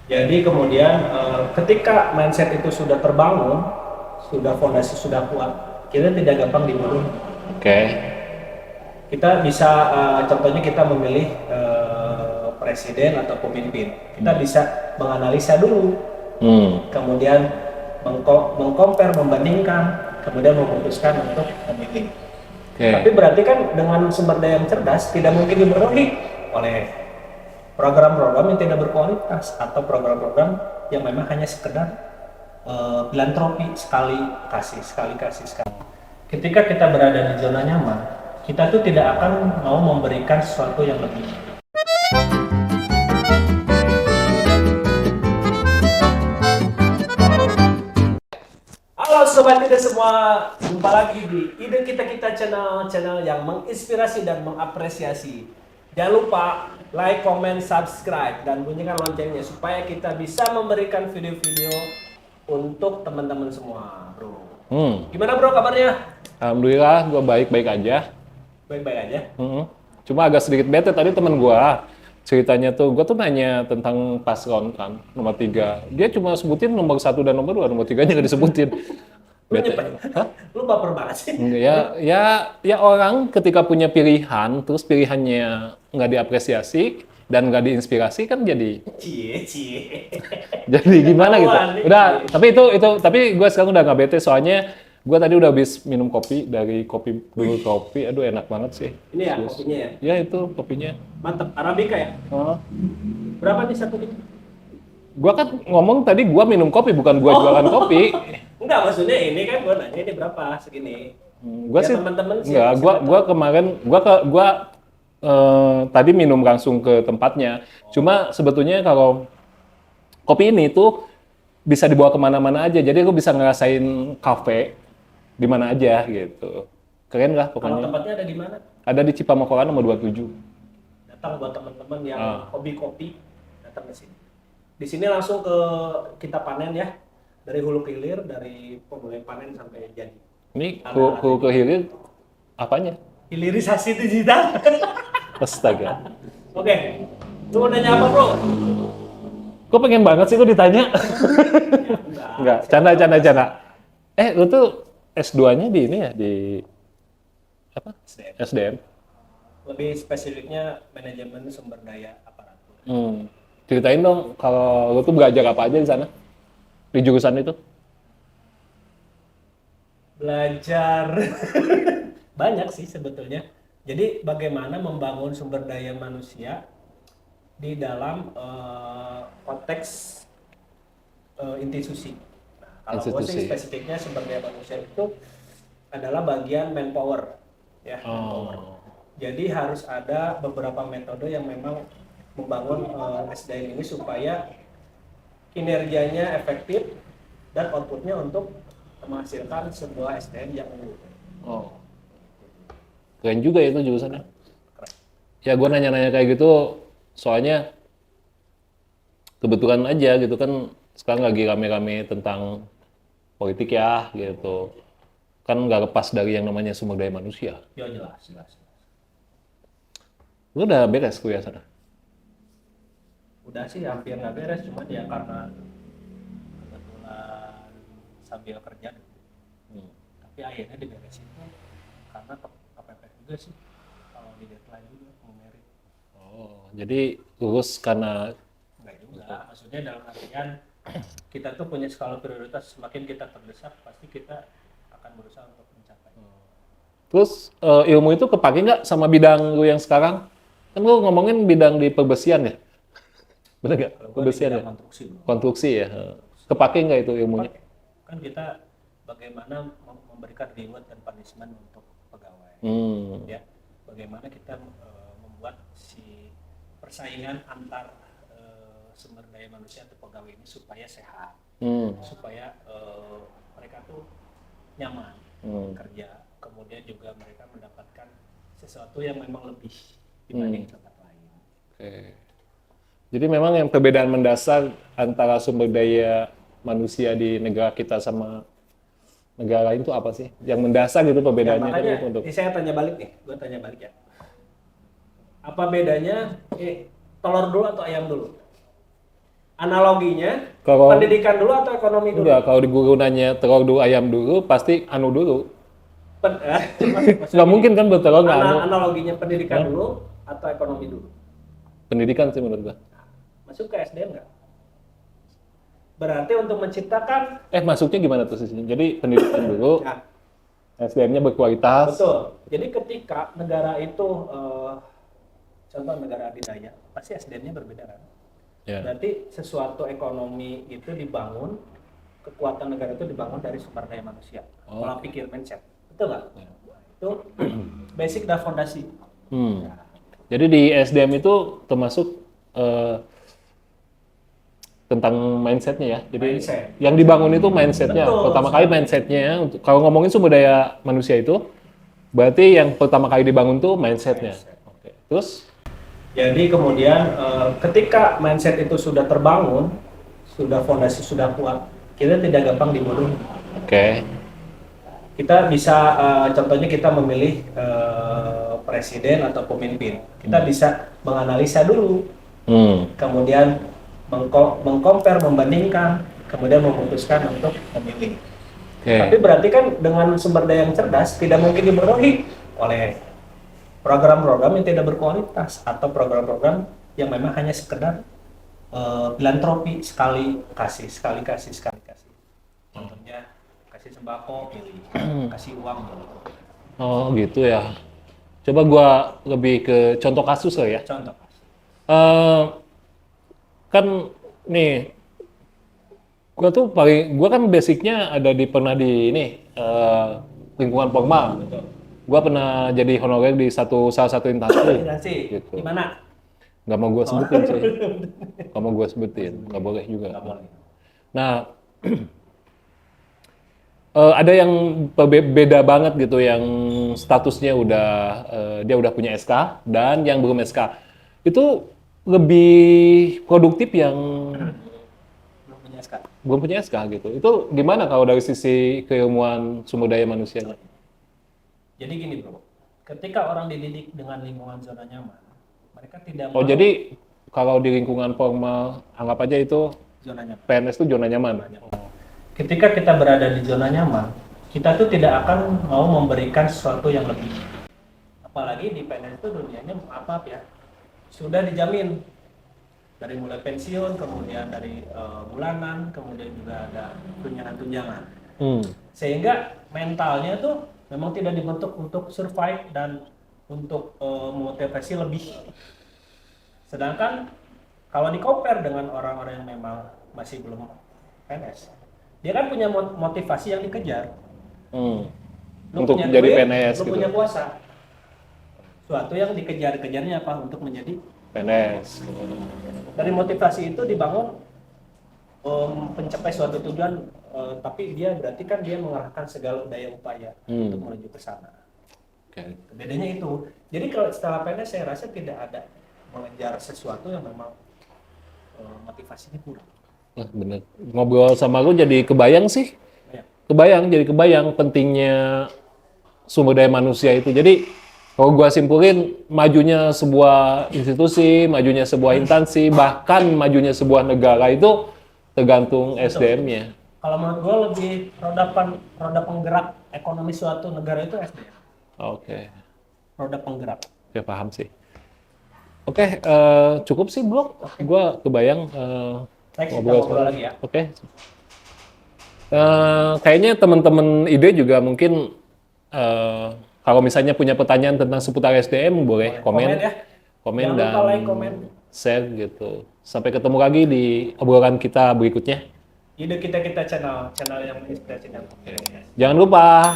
Jadi kemudian ketika mindset itu sudah terbangun, sudah fondasi sudah kuat, kita tidak gampang dibodohi. Oke. Kita bisa contohnya kita memilih presiden atau pemimpin. Kita bisa menganalisa dulu, kemudian mengcompare, membandingkan, kemudian memutuskan untuk memilih. Oke. Tapi berarti kan dengan sumber daya yang cerdas tidak mungkin dibodohi oleh program-program yang tidak berkualitas atau program-program yang memang hanya sekedar filantropi, sekali kasih sekali. Ketika kita berada di zona nyaman, kita tuh tidak akan mau memberikan sesuatu yang lebih. Halo sobat ide semua, jumpa lagi di Ide Kita Kita channel yang menginspirasi dan mengapresiasi. Jangan lupa like, comment, subscribe, dan bunyikan loncengnya supaya kita bisa memberikan video-video untuk teman-teman semua, bro. Gimana bro kabarnya? Alhamdulillah, gue baik-baik aja. Baik-baik aja. Cuma agak sedikit bete tadi temen gue ceritanya tuh, gue tuh nanya tentang paslon kan, nomor 3. Dia cuma sebutin nomor 1 dan nomor 2, nomor 3-nya nggak disebutin. Lu nyepet? Lu baper banget sih. Ya orang ketika punya pilihan, terus pilihannya nggak diapresiasi dan nggak diinspirasi kan jadi Cie. jadi gimana gitu. Ketahuan nih. Udah, tapi gue sekarang udah nggak bete soalnya gue tadi udah habis minum kopi dari kopi dulu kopi, aduh enak banget sih. Ini ya Terus, kopinya ya? ya itu kopinya. Mantep, Arabica ya? Oh. Berapa nih satu ini? Gua kan ngomong tadi gua minum kopi bukan gua jualan kopi. Enggak, maksudnya ini kan gua nanya ini berapa segini. Gua Ya, sih teman-teman sih, enggak, siapa gua kemarin tadi minum langsung ke tempatnya. Cuma sebetulnya kalau kopi ini tuh bisa dibawa kemana-mana aja. Jadi aku bisa ngerasain kafe di mana aja gitu. Keren lah Kalau pokoknya. tempatnya ada di mana? Ada di Cipamokoran nomor 27. Datang buat teman-teman yang Ah. hobi kopi, datang ke sini. Di sini langsung ke kita panen ya. Dari hulu ke hilir, dari pemulai panen sampai jadi. Ini Ada ke hilir apanya? hilirisasi digital. Astaga. Oke. Lu mau nanya apa, Bro? Kok pengen banget sih lu ditanya? Enggak, canda. Lu tuh S2-nya di ini ya, di apa? SDM. SDM. Lebih spesifiknya manajemen sumber daya aparatur. Ceritain dong, kalau lu tuh belajar apa aja di sana? Di jurusan itu? Belajar banyak sih sebetulnya. Jadi bagaimana membangun sumber daya manusia di dalam konteks institusi. Nah, kalau gue sih Institusi. spesifiknya sumber daya manusia itu adalah bagian manpower, ya. Manpower. Jadi harus ada beberapa metode yang memang membangun SDM ini supaya kinerjanya efektif dan outputnya untuk menghasilkan sebuah SDM yang unggul. Oh. Keren juga itu jurusannya. Ya gue nanya-nanya kayak gitu, soalnya kebetulan aja gitu kan sekarang lagi rame-rame tentang politik ya gitu. Kan nggak lepas dari yang namanya sumber daya manusia. Ya jelas. Lu udah beres kuliah sana? Udah sih hampir nggak beres, cuman ya karena kebetulan sambil kerja dulu. Tapi akhirnya diberesin tuh karena kepepet juga sih kalau di deadline juga mau merit. Oh, jadi lulus karena Enggak juga, maksudnya dalam artian kita tuh punya skala prioritas, semakin kita terdesak pasti kita akan berusaha untuk mencapai. terus ilmu itu kepake nggak sama bidang lu yang sekarang? Kan lu ngomongin bidang di perbesian ya? Bener nggak? Kalau gua di Perbesian bidang ya? konstruksi, bro. Konstruksi ya? Kepake nggak itu ilmunya? Kan kita bagaimana memberikan reward dan punishment untuk pegawai, ya. Bagaimana kita membuat si persaingan antar sumber daya manusia atau pegawai ini supaya sehat, supaya mereka tuh nyaman kerja, kemudian juga mereka mendapatkan sesuatu yang memang lebih dibanding tempat lain. Oke. Jadi memang yang perbedaan mendasar antara sumber daya manusia di negara kita sama negara lain itu apa sih? Yang mendasar gitu Ya, perbedaannya makanya itu untuk ini saya tanya balik nih, gue tanya balik ya. Apa bedanya telur dulu atau ayam dulu? Analoginya, Kalau pendidikan dulu atau ekonomi dulu? enggak, kalau di guru nanya telur dulu ayam dulu, pasti anu dulu. Maksudnya Nggak mungkin kan bertelur nggak anu. analoginya pendidikan dulu atau ekonomi dulu? Pendidikan sih menurut gua. Masuk ke SDM nggak? Berarti untuk menciptakan Masuknya gimana tuh sih? Jadi pendidikan dulu, nah, SDM-nya berkualitas. betul. Jadi ketika negara itu contoh negara adidaya, pasti SDM-nya berbeda kan? Ya. Berarti sesuatu ekonomi itu dibangun, kekuatan negara itu dibangun dari sumber daya manusia, pola pikir mindset, betul nggak? Ya. Itu basic dan fondasi. Jadi di SDM itu termasuk tentang mindsetnya ya. Jadi Mindset. yang dibangun itu mindsetnya. Betul, Pertama kali mindsetnya. Kalau ngomongin sumber daya manusia itu, berarti yang pertama kali dibangun tuh mindsetnya. Oke. Terus? Jadi kemudian ketika mindset itu sudah terbangun, sudah fondasi sudah kuat, kita tidak gampang dibodohi. Oke. Kita bisa contohnya kita memilih presiden atau pemimpin. Kita bisa menganalisa dulu, kemudian mengcompare, membandingkan, kemudian memutuskan untuk memilih. Tapi berarti kan dengan sumber daya yang cerdas tidak mungkin dibodohi oleh program-program yang tidak berkualitas atau program-program yang memang hanya sekedar filantropi, sekali kasih. Contohnya kasih sembako, pilih, kasih uang. Oh gitu ya. Coba gua lebih ke contoh kasus lah ya. Contoh. Kan nih, gua kan basicnya pernah di lingkungan formal. Gua pernah jadi honorer di salah satu instansi. Gitu. Di mana? Nggak mau gua sebutin sih. Nggak mau gua sebutin, nggak boleh juga. Nggak boleh. Nah, ada yang beda banget gitu, yang statusnya dia udah punya SK dan yang belum SK. Itu lebih produktif yang belum punya SK gitu. Itu gimana kalau dari sisi keilmuan sumber daya manusianya? Jadi gini bro, ketika orang dididik dengan lingkungan zona nyaman, mereka tidak mau... jadi kalau di lingkungan formal, anggap aja itu zona nyaman. PNS itu zona nyaman. Ketika kita berada di zona nyaman, kita tuh tidak akan mau memberikan sesuatu yang lebih. Apalagi di PNS itu dunianya apa ya, sudah dijamin dari mulai pensiun, kemudian dari bulanan, kemudian juga ada tunjangan-tunjangan. Sehingga mentalnya tuh memang tidak dibentuk untuk survive dan untuk memotivasi lebih. Sedangkan kalau di-compare dengan orang-orang yang memang masih belum PNS, dia kan punya motivasi yang dikejar. Untuk menjadi PNS lu gitu. punya kuasa. Suatu yang dikejar-kejarnya apa? Untuk menjadi PNS. Dari motivasi itu dibangun mencapai suatu tujuan, tapi dia berarti kan dia mengerahkan segala daya upaya untuk menuju ke sana. Bedanya itu. Jadi kalau setelah PNS saya rasa tidak ada mengejar sesuatu yang memang motivasinya kurang. Bener. Ngobrol sama lu jadi kebayang sih. Kebayang pentingnya sumber daya manusia itu. Jadi kalau gua simpulin, majunya sebuah institusi, majunya sebuah instansi, bahkan majunya sebuah negara itu tergantung SDM-nya. Kalau menurut gua lebih roda penggerak ekonomi suatu negara itu SDM. Oke. Roda penggerak. Ya paham sih. Oke, cukup sih bro. Gua kebayang ngobrol lagi ya. Oke. Kayaknya teman-teman ide juga mungkin kalau misalnya punya pertanyaan tentang seputar SDM boleh komen ya. Komen jangan dan lupa like, komen, share gitu. Sampai ketemu lagi di obrolan kita berikutnya. Ide kita channel yang inspirasi dan Jangan lupa